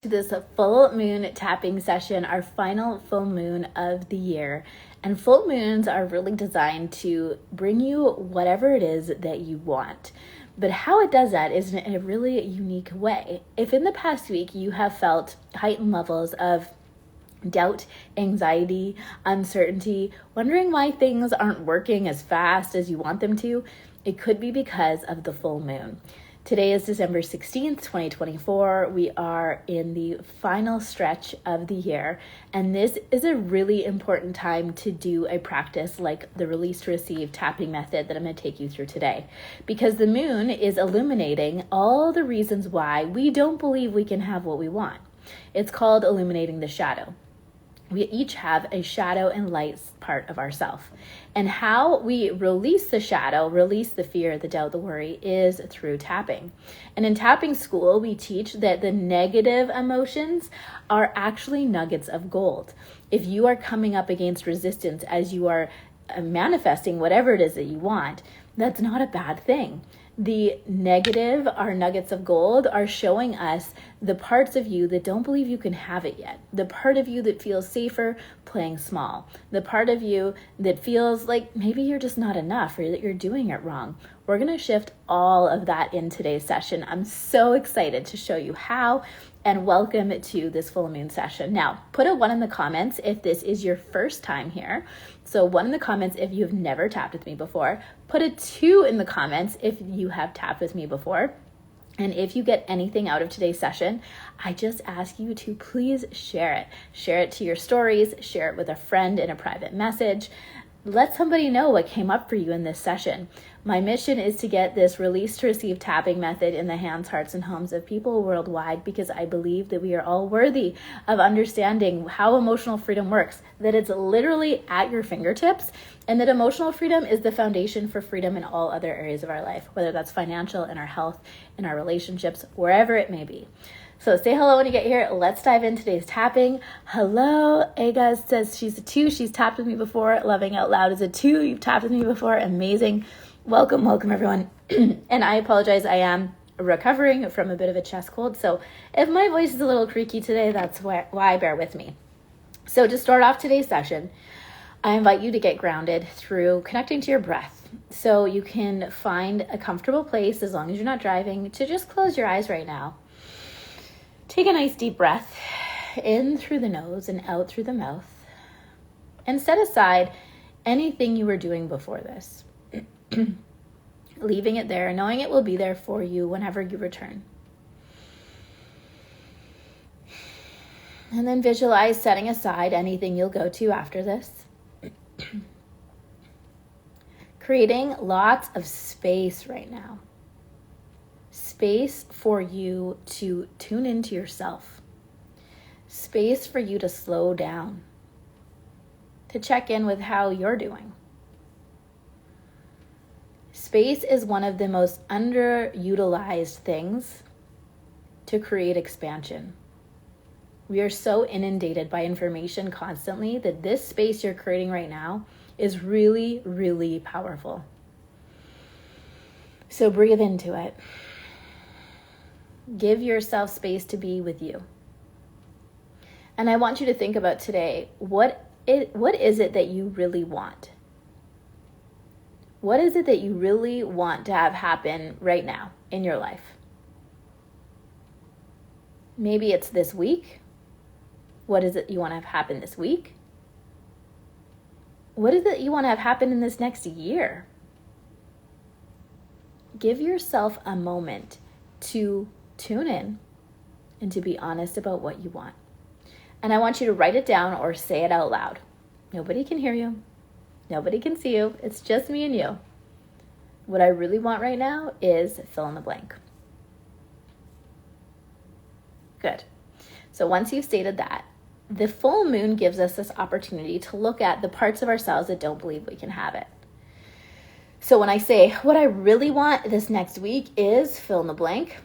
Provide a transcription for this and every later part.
To this full moon tapping session, our final full moon of the year. And full moons are really designed to bring you whatever it is that you want. But how it does that is in a really unique way. If in the past week you have felt heightened levels of doubt, anxiety, uncertainty, wondering why things aren't working as fast as you want them to, it could be because of the full moon. Today is December 16th, 2024. We are in the final stretch of the year, and this is a really important time to do a practice like the release to receive tapping method that I'm going to take you through today, because the moon is illuminating all the reasons why we don't believe we can have what we want. It's called illuminating the shadow. We each have a shadow and light part of ourselves. And how we release the shadow, release the fear, the doubt, the worry, is through tapping. And in tapping school, we teach that the negative emotions are actually nuggets of gold. If you are coming up against resistance as you are manifesting whatever it is that you want, that's not a bad thing. The negative, our nuggets of gold, are showing us the parts of you that don't believe you can have it yet. The part of you that feels safer playing small. The part of you that feels like maybe you're just not enough or that you're doing it wrong. We're going to shift all of that in today's session. I'm so excited to show you how, and welcome to this full moon session. Now, put a 1 in the comments if this is your first time here. So 1 in the comments if you've never tapped with me before. Put a 2 in the comments if you have tapped with me before. And if you get anything out of today's session, I just ask you to please share it. Share it to your stories, share it with a friend in a private message. Let somebody know what came up for you in this session. My mission is to get this release to receive tapping method in the hands, hearts, and homes of people worldwide, because I believe that we are all worthy of understanding how emotional freedom works, that it's literally at your fingertips, and that emotional freedom is the foundation for freedom in all other areas of our life, whether that's financial, in our health, in our relationships, wherever it may be. So say hello when you get here. Let's dive in today's tapping. Hello. Aga says she's a 2. She's tapped with me before. Loving Out Loud is a 2. You've tapped with me before. Amazing. Welcome everyone. And I apologize. I am recovering from a bit of a chest cold. So if my voice is a little creaky today, that's why. Bear with me. So to start off today's session, I invite you to get grounded through connecting to your breath. So you can find a comfortable place, as long as you're not driving, to just close your eyes right now. Take a nice deep breath in through the nose and out through the mouth, and set aside anything you were doing before this, leaving it there, knowing it will be there for you whenever you return. And then visualize setting aside anything you'll go to after this, creating lots of space right now. Space for you to tune into yourself. Space for you to slow down, to check in with how you're doing. Space is one of the most underutilized things to create expansion. We are so inundated by information constantly that this space you're creating right now is really, really powerful. So breathe into it. Give yourself space to be with you. And I want you to think about today, what is it that you really want? What is it that you really want to have happen right now in your life? Maybe it's this week. What is it you want to have happen this week? What is it you want to have happen in this next year? Give yourself a moment to tune in and to be honest about what you want. And I want you to write it down or say it out loud. Nobody can hear you. Nobody can see you. It's just me and you. What I really want right now is fill in the blank. Good. So once you've stated that, the full moon gives us this opportunity to look at the parts of ourselves that don't believe we can have it. So when I say what I really want this next week is fill in the blank,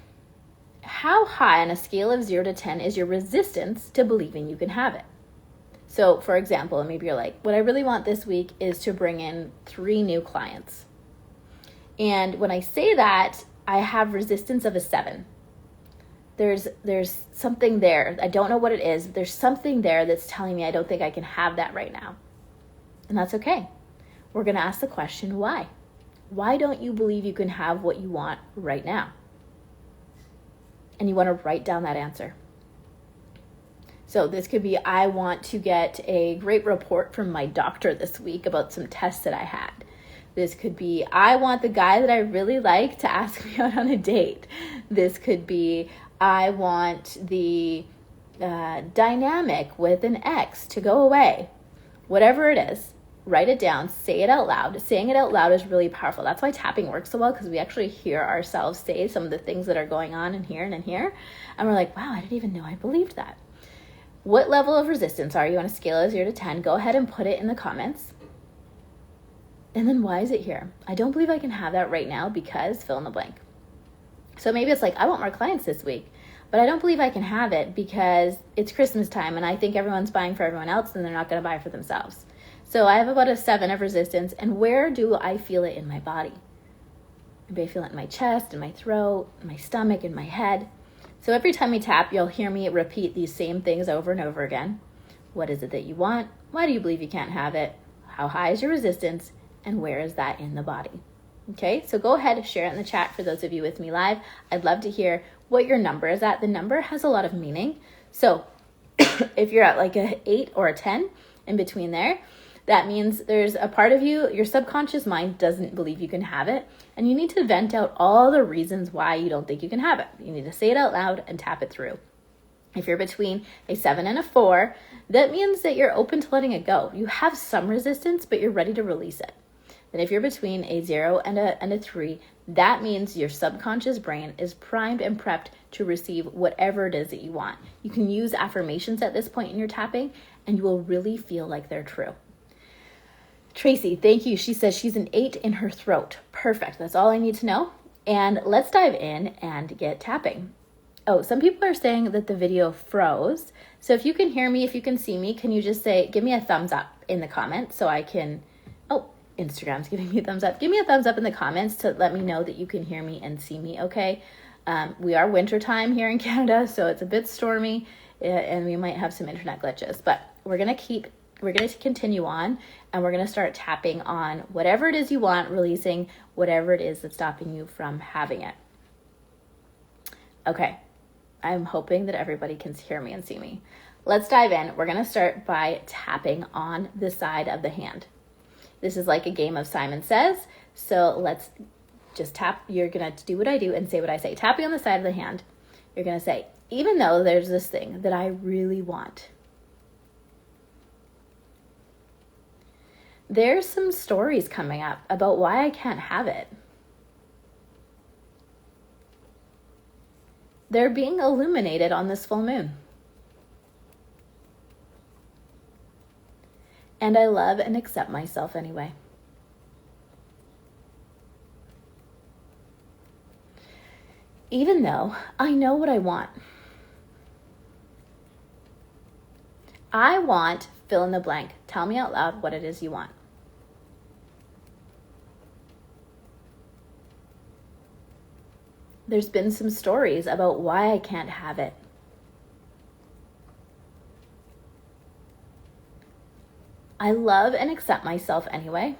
how high on a scale of 0 to 10 is your resistance to believing you can have it? So for example, maybe you're like, what I really want this week is to bring in 3 new clients. And when I say that, I have resistance of a 7. There's something there. I don't know what it is. But there's something there that's telling me I don't think I can have that right now. And that's okay. We're going to ask the question, why? Why don't you believe you can have what you want right now? And you want to write down that answer. So this could be, I want to get a great report from my doctor this week about some tests that I had. This could be, I want the guy that I really like to ask me out on a date. This could be, I want the dynamic with an ex to go away. Whatever it is, write it down, say it out loud. Saying it out loud is really powerful. That's why tapping works so well, because we actually hear ourselves say some of the things that are going on in here and in here. And we're like, wow, I didn't even know I believed that. What level of resistance are you on a scale of 0 to 10? Go ahead and put it in the comments. And then why is it here? I don't believe I can have that right now because fill in the blank. So maybe it's like, I want more clients this week, but I don't believe I can have it because it's Christmas time and I think everyone's buying for everyone else and they're not going to buy for themselves. So I have about a 7 of resistance. And where do I feel it in my body? Maybe I feel it in my chest, in my throat, in my stomach, in my head. So every time we tap, you'll hear me repeat these same things over and over again. What is it that you want? Why do you believe you can't have it? How high is your resistance? And where is that in the body? Okay, so go ahead and share it in the chat for those of you with me live. I'd love to hear what your number is at. The number has a lot of meaning. So if you're at like a 8 or a 10 in between there, that means there's a part of you, your subconscious mind doesn't believe you can have it, and you need to vent out all the reasons why you don't think you can have it. You need to say it out loud and tap it through. If you're between a 7 and a 4, that means that you're open to letting it go. You have some resistance, but you're ready to release it. Then if you're between a 0 and a 3, that means your subconscious brain is primed and prepped to receive whatever it is that you want. You can use affirmations at this point in your tapping, and you will really feel like they're true. Tracy, thank you. She says she's an 8 in her throat. Perfect. That's all I need to know. And let's dive in and get tapping. Oh, some people are saying that the video froze. So if you can hear me, if you can see me, can you just say, give me a thumbs up in the comments so I can, oh, Instagram's giving me a thumbs up. Give me a thumbs up in the comments to let me know that you can hear me and see me, okay? We are wintertime here in Canada, so it's a bit stormy and we might have some internet glitches, but we're going to continue on, and we're going to start tapping on whatever it is you want, releasing whatever it is that's stopping you from having it. Okay, I'm hoping that everybody can hear me and see me. Let's dive in. We're going to start by tapping on the side of the hand. This is like a game of Simon Says, so let's just tap. You're going to do what I do and say what I say. Tapping on the side of the hand, you're going to say, even though there's this thing that I really want, there's some stories coming up about why I can't have it. They're being illuminated on this full moon. And I love and accept myself anyway. Even though I know what I want. I want fill in the blank. Tell me out loud what it is you want. There's been some stories about why I can't have it. I love and accept myself anyway.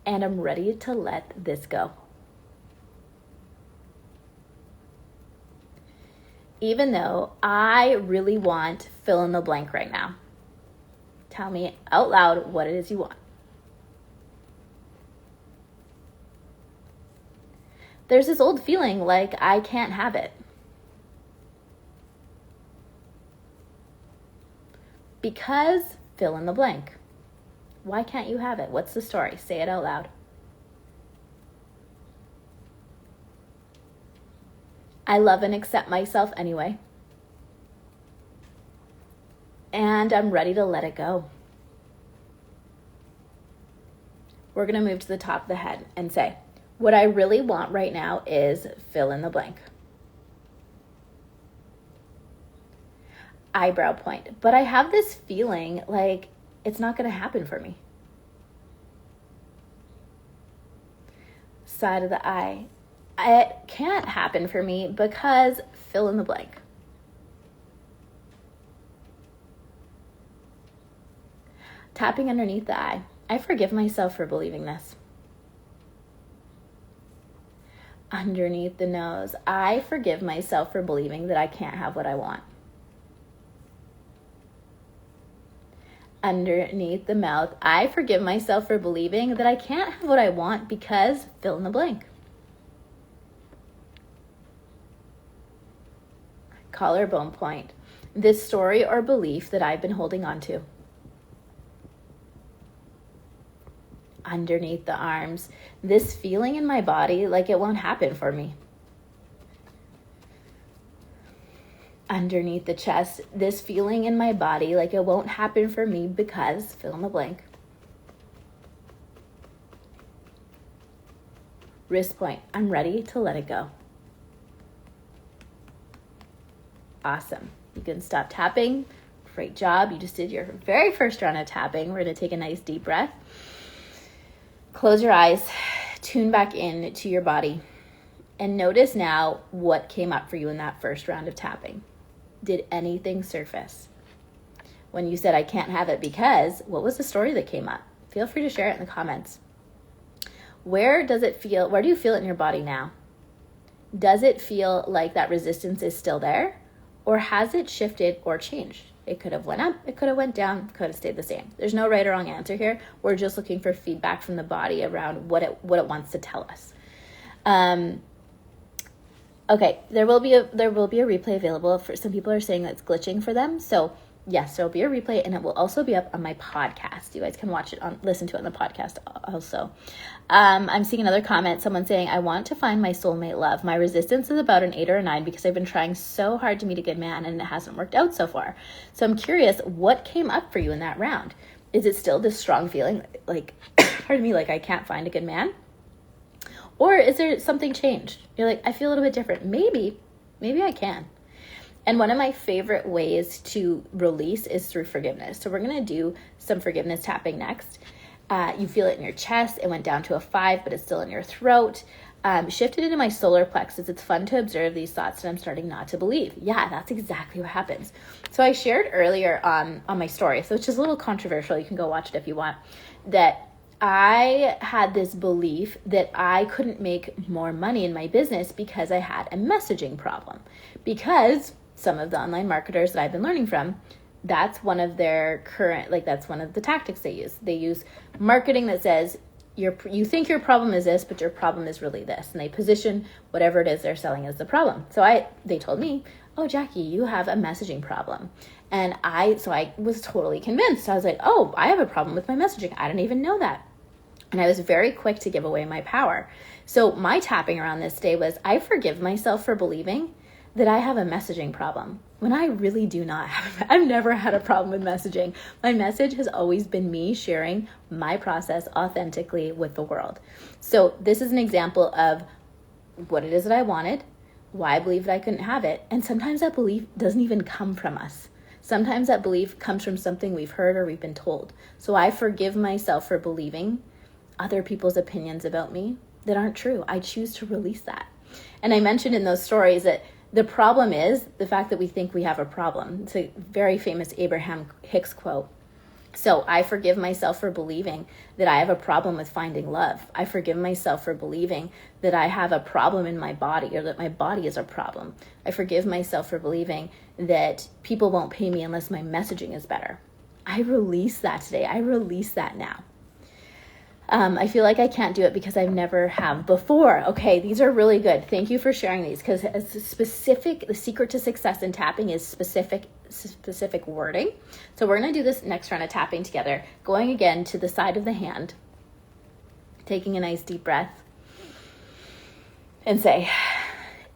And I'm ready to let this go. Even though I really want fill in the blank right now. Tell me out loud what it is you want. There's this old feeling like I can't have it. Because fill in the blank. Why can't you have it? What's the story? Say it out loud. I love and accept myself anyway. And I'm ready to let it go. We're going to move to the top of the head and say, what I really want right now is fill in the blank. Eyebrow point. But I have this feeling like it's not going to happen for me. Side of the eye. it can't happen for me because fill in the blank. Tapping underneath the eye. I forgive myself for believing this. Underneath the nose. I forgive myself for believing that I can't have what I want. Underneath the mouth. I forgive myself for believing that I can't have what I want because fill in the blank. Collarbone point. This story or belief that I've been holding on to. Underneath the arms. This feeling in my body like it won't happen for me. Underneath the chest. This feeling in my body like it won't happen for me because fill in the blank. Wrist point. I'm ready to let it go. Awesome. You can stop tapping. Great job. You just did your very first round of tapping. We're going to take a nice deep breath. Close your eyes. Tune back in to your body. And notice now what came up for you in that first round of tapping. Did anything surface? When you said, I can't have it because, what was the story that came up? Feel free to share it in the comments. Where do you feel it in your body now? Does it feel like that resistance is still there? Or has it shifted or changed? It could have went up, it could have went down, could have stayed the same. There's no right or wrong answer here. We're just looking for feedback from the body around what it wants to tell us. Okay, there will be a replay available. For some people are saying that's glitching for them. So yes, there'll be a replay, and it will also be up on my podcast. You guys can listen to it on the podcast also. I'm seeing another comment, someone saying, I want to find my soulmate love. My resistance is about an 8 or a 9 because I've been trying so hard to meet a good man and it hasn't worked out so far. So I'm curious, what came up for you in that round? Is it still this strong feeling like, pardon me, like I can't find a good man? Or is there something changed? You're like, I feel a little bit different. Maybe I can. And one of my favorite ways to release is through forgiveness. So we're going to do some forgiveness tapping next. You feel it in your chest. It went down to a 5, but it's still in your throat. Shifted into my solar plexus. It's fun to observe these thoughts that I'm starting not to believe. Yeah, that's exactly what happens. So I shared earlier on my story, so it's just a little controversial. You can go watch it if you want, that I had this belief that I couldn't make more money in my business because I had a messaging problem. Because some of the online marketers that I've been learning from, that's one of their that's one of the tactics they use. They use marketing that says, you think your problem is this, but your problem is really this. And they position whatever it is they're selling as the problem. So they told me, oh, Jackie, you have a messaging problem. And I was totally convinced. I was like, oh, I have a problem with my messaging. I didn't even know that. And I was very quick to give away my power. So my tapping around this day was, I forgive myself for believing that I have a messaging problem when I really do not have. I've never had a problem with messaging. My message has always been me sharing my process authentically with the world. So this is an example of what it is that I wanted, why I believed I couldn't have it. And sometimes that belief doesn't even come from us. Sometimes that belief comes from something we've heard or we've been told. So I forgive myself for believing other people's opinions about me that aren't true. I choose to release that. And I mentioned in those stories that the problem is the fact that we think we have a problem. It's a very famous Abraham Hicks quote. So I forgive myself for believing that I have a problem with finding love. I forgive myself for believing that I have a problem in my body or that my body is a problem. I forgive myself for believing that people won't pay me unless my messaging is better. I release that today. I release that now. I feel like I can't do it because I've never have before. Okay, these are really good. Thank you for sharing these, because the secret to success in tapping is specific wording. So we're going to do this next round of tapping together, going again to the side of the hand, taking a nice deep breath, and say,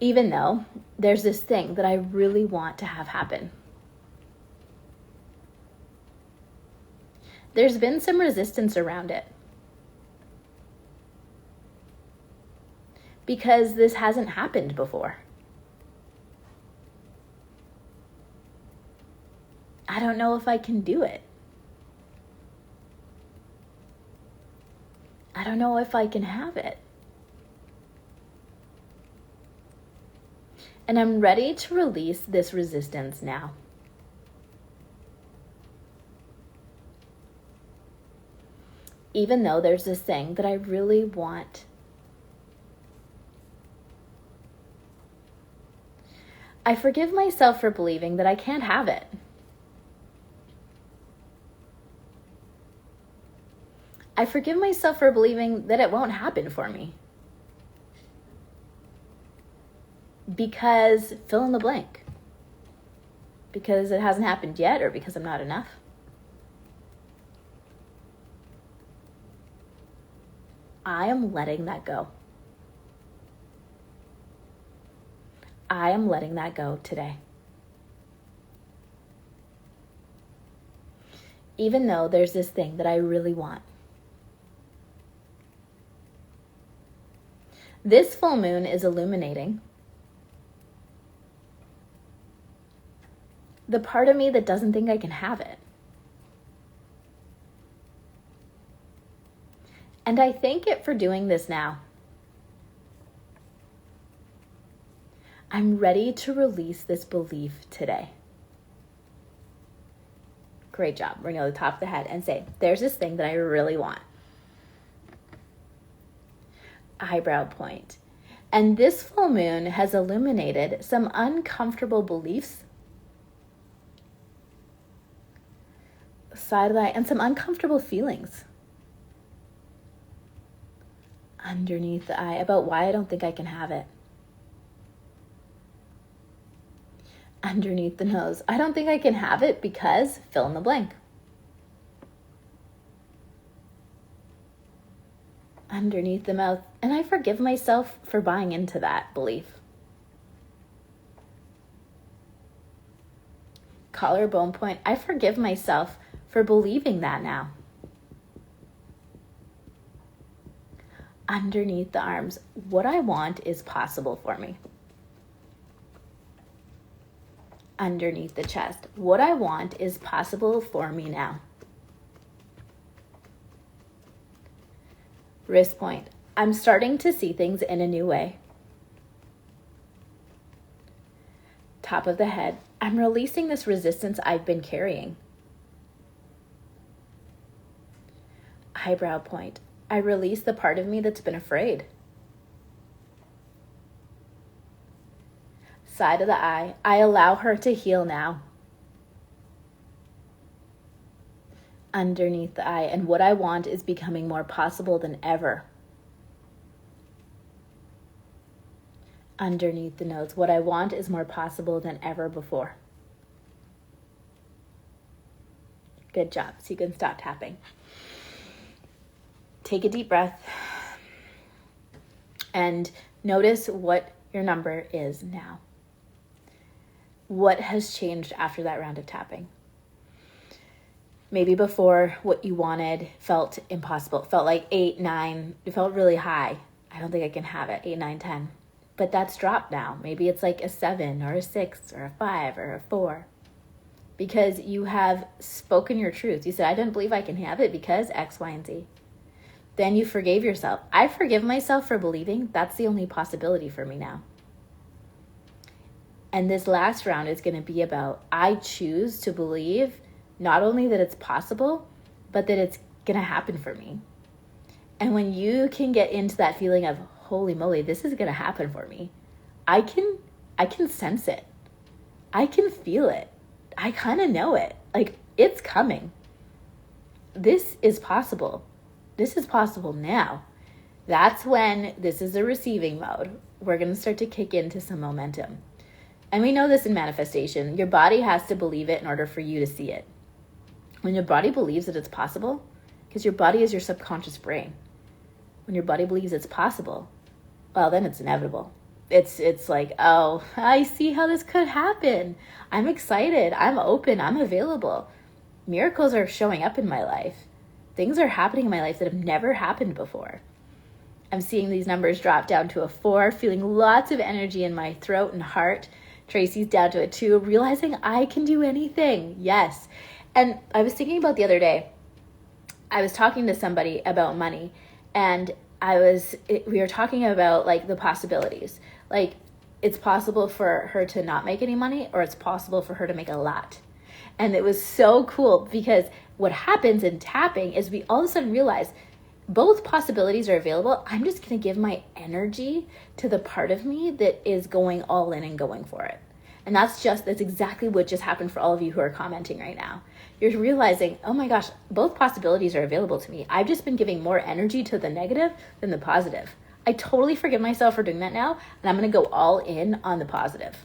even though there's this thing that I really want to have happen, there's been some resistance around it. Because this hasn't happened before. I don't know if I can do it. I don't know if I can have it. And I'm ready to release this resistance now. Even though there's this thing that I really want. I forgive myself for believing that I can't have it. I forgive myself for believing that it won't happen for me. Because fill in the blank. Because it hasn't happened yet, or because I'm not enough. I am letting that go. I am letting that go today. Even though there's this thing that I really want. This full moon is illuminating the part of me that doesn't think I can have it. And I thank it for doing this now. I'm ready to release this belief today. Great job. Bring it to the top of the head and say, there's this thing that I really want. Eyebrow point. And this full moon has illuminated some uncomfortable beliefs, side of the eye, and some uncomfortable feelings underneath the eye about why I don't think I can have it. Underneath the nose, I don't think I can have it because fill in the blank. Underneath the mouth, and I forgive myself for buying into that belief. Collarbone point, I forgive myself for believing that now. Underneath the arms, what I want is possible for me. Underneath the chest, what I want is possible for me now. Wrist point, I'm starting to see things in a new way. Top of the head, I'm releasing this resistance I've been carrying. Eyebrow point, I release the part of me that's been afraid. Side of the eye, I allow her to heal now. Underneath the eye, and what I want is becoming more possible than ever. Underneath the nose, what I want is more possible than ever before. Good job. So you can stop tapping. Take a deep breath and notice what your number is now. What has changed after that round of tapping? Maybe before what you wanted felt impossible. It felt like 8, 9. It felt really high. I don't think I can have it. 8, 9, 10. But that's dropped now. Maybe it's like a 7 or a 6 or a 5 or a 4. Because you have spoken your truth. You said, I don't believe I can have it because X, Y, and Z. Then you forgave yourself. I forgive myself for believing that's the only possibility for me now. And this last round is going to be about, I choose to believe not only that it's possible, but that it's going to happen for me. And when you can get into that feeling of, holy moly, this is going to happen for me. I can sense it. I can feel it. I kind of know it. Like, it's coming. This is possible. This is possible now. That's when this is the receiving mode. We're going to start to kick into some momentum. And we know this in manifestation. Your body has to believe it in order for you to see it. When your body believes that it's possible, because your body is your subconscious brain. When your body believes it's possible, well, then it's inevitable. It's like, oh, I see how this could happen. I'm excited. I'm open. I'm available. Miracles are showing up in my life. Things are happening in my life that have never happened before. I'm seeing these numbers drop down to a 4, feeling lots of energy in my throat and heart. Tracy's down to a 2, realizing I can do anything. Yes. And I was thinking about the other day, I was talking to somebody about money, and we were talking about like the possibilities. Like, it's possible for her to not make any money, or it's possible for her to make a lot. And it was so cool because what happens in tapping is we all of a sudden realize both possibilities are available. I'm just going to give my energy to the part of me that is going all in and going for it. And that's exactly what just happened for all of you who are commenting right now. You're realizing, oh my gosh, both possibilities are available to me. I've just been giving more energy to the negative than the positive. I totally forgive myself for doing that now, and I'm going to go all in on the positive.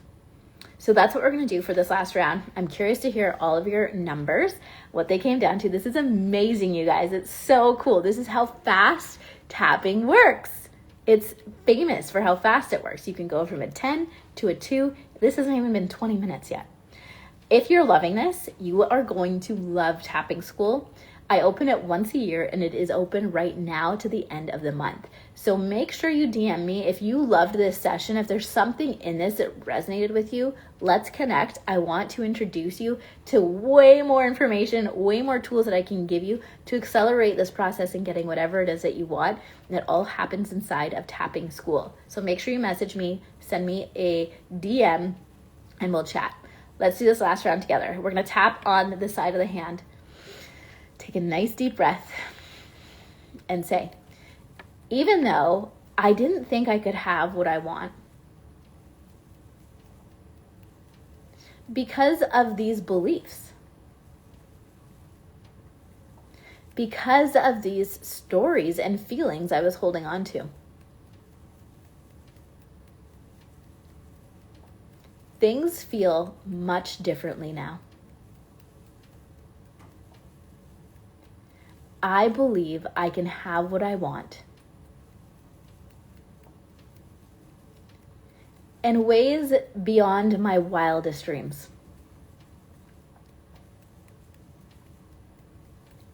So that's what we're going to do for this last round. I'm curious to hear all of your numbers, what they came down to. This is amazing, you guys. It's so cool. This is how fast tapping works. It's famous for how fast it works. You can go from a 10 to a 2. This hasn't even been 20 minutes yet. If you're loving this, you are going to love tapping school. I open it once a year, and it is open right now to the end of the month. So make sure you DM me if you loved this session. If there's something in this that resonated with you, let's connect. I want to introduce you to way more information, way more tools that I can give you to accelerate this process and getting whatever it is that you want. And it all happens inside of tapping school. So make sure you message me, send me a DM, and we'll chat. Let's do this last round together. We're going to tap on the side of the hand. Take a nice deep breath and say, even though I didn't think I could have what I want, because of these beliefs, because of these stories and feelings I was holding on to, things feel much differently now. I believe I can have what I want in ways beyond my wildest dreams.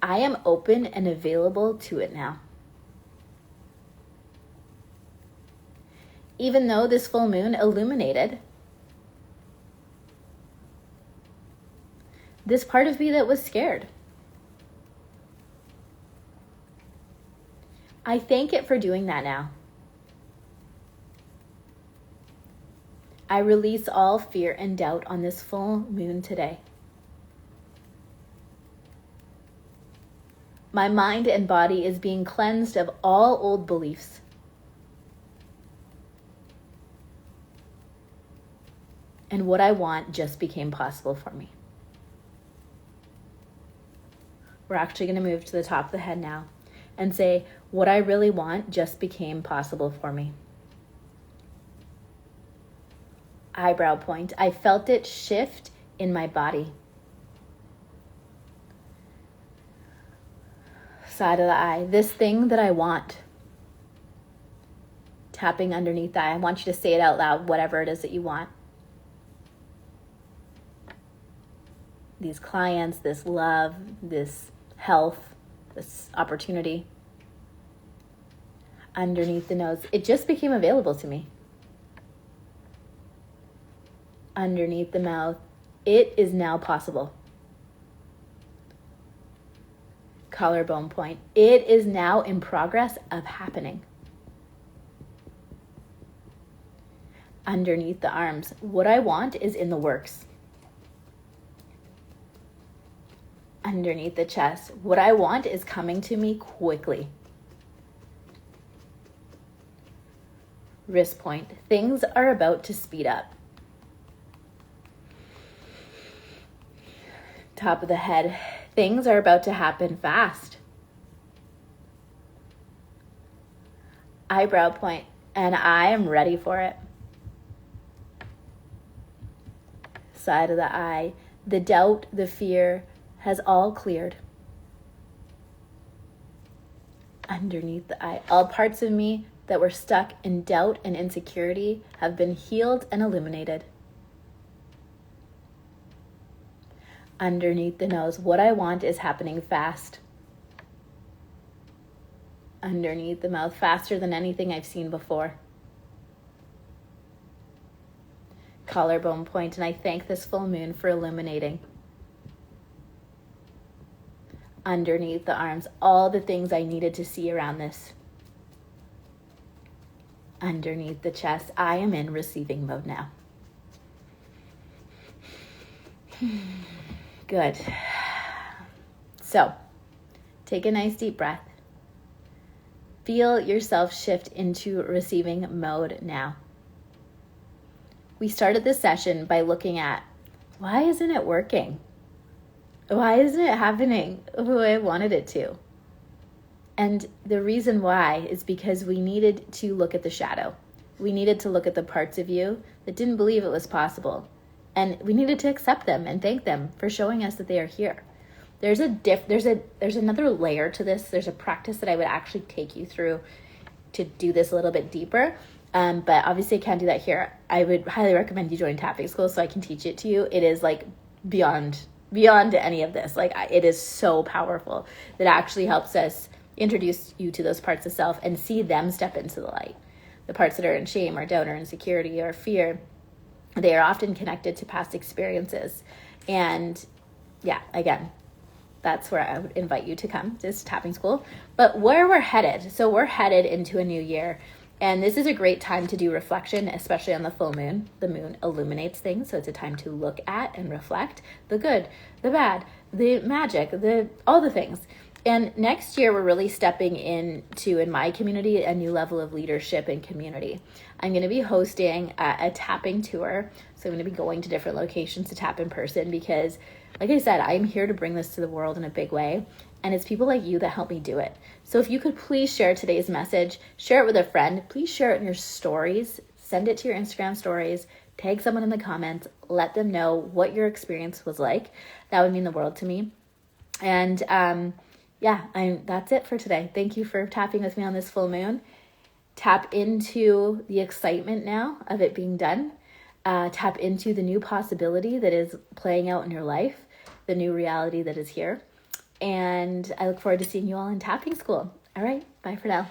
I am open and available to it now. Even though this full moon illuminated this part of me that was scared, I thank it for doing that now. I release all fear and doubt on this full moon today. My mind and body is being cleansed of all old beliefs. And what I want just became possible for me. We're actually going to move to the top of the head now and say, what I really want just became possible for me. Eyebrow point. I felt it shift in my body. Side of the eye. This thing that I want. Tapping underneath the eye. I want you to say it out loud, whatever it is that you want. These clients, this love, this health, this opportunity. Underneath the nose. It just became available to me. Underneath the mouth. It is now possible. Collarbone point. It is now in progress of happening. Underneath the arms. What I want is in the works. Underneath the chest. What I want is coming to me quickly. Wrist point. Things are about to speed up. Top of the head. Things are about to happen fast. Eyebrow point. And I am ready for it. Side of the eye. The doubt, the fear has all cleared. Underneath the eye. All parts of me that were stuck in doubt and insecurity have been healed and illuminated. Underneath the nose. What I want is happening fast. Underneath the mouth. Faster than anything I've seen before. Collarbone point. And I thank this full moon for illuminating. Underneath the arms. All the things I needed to see around this. underneath the chest. I am in receiving mode now. Good. So, take a nice deep breath. Feel yourself shift into receiving mode now. We started this session by looking at, why isn't it working? Why isn't it happening the way I wanted it to? And the reason why is because we needed to look at the shadow. We needed to look at the parts of you that didn't believe it was possible. And we needed to accept them and thank them for showing us that they are here. There's another layer to this. There's a practice that I would actually take you through to do this a little bit deeper. But obviously I can't do that here. I would highly recommend you join tapping school so I can teach it to you. It is like beyond any of this. Like it is so powerful that actually helps us introduce you to those parts of self and see them step into the light. The parts that are in shame or doubt or insecurity or fear, they are often connected to past experiences. And yeah, again, that's where I would invite you to come, this tapping school. But where we're headed, so we're headed into a new year. And this is a great time to do reflection, especially on the full moon. The moon illuminates things, so it's a time to look at and reflect the good, the bad, the magic, all the things. And next year, we're really stepping into, in my community, a new level of leadership and community. I'm going to be hosting a tapping tour. So I'm going to be going to different locations to tap in person because, like I said, I'm here to bring this to the world in a big way. And it's people like you that help me do it. So if you could please share today's message, share it with a friend, please share it in your stories, send it to your Instagram stories, tag someone in the comments, let them know what your experience was like. That would mean the world to me. And that's it for today. Thank you for tapping with me on this full moon. Tap into the excitement now of it being done. Tap into the new possibility that is playing out in your life, the new reality that is here. And I look forward to seeing you all in tapping school. All right, bye for now.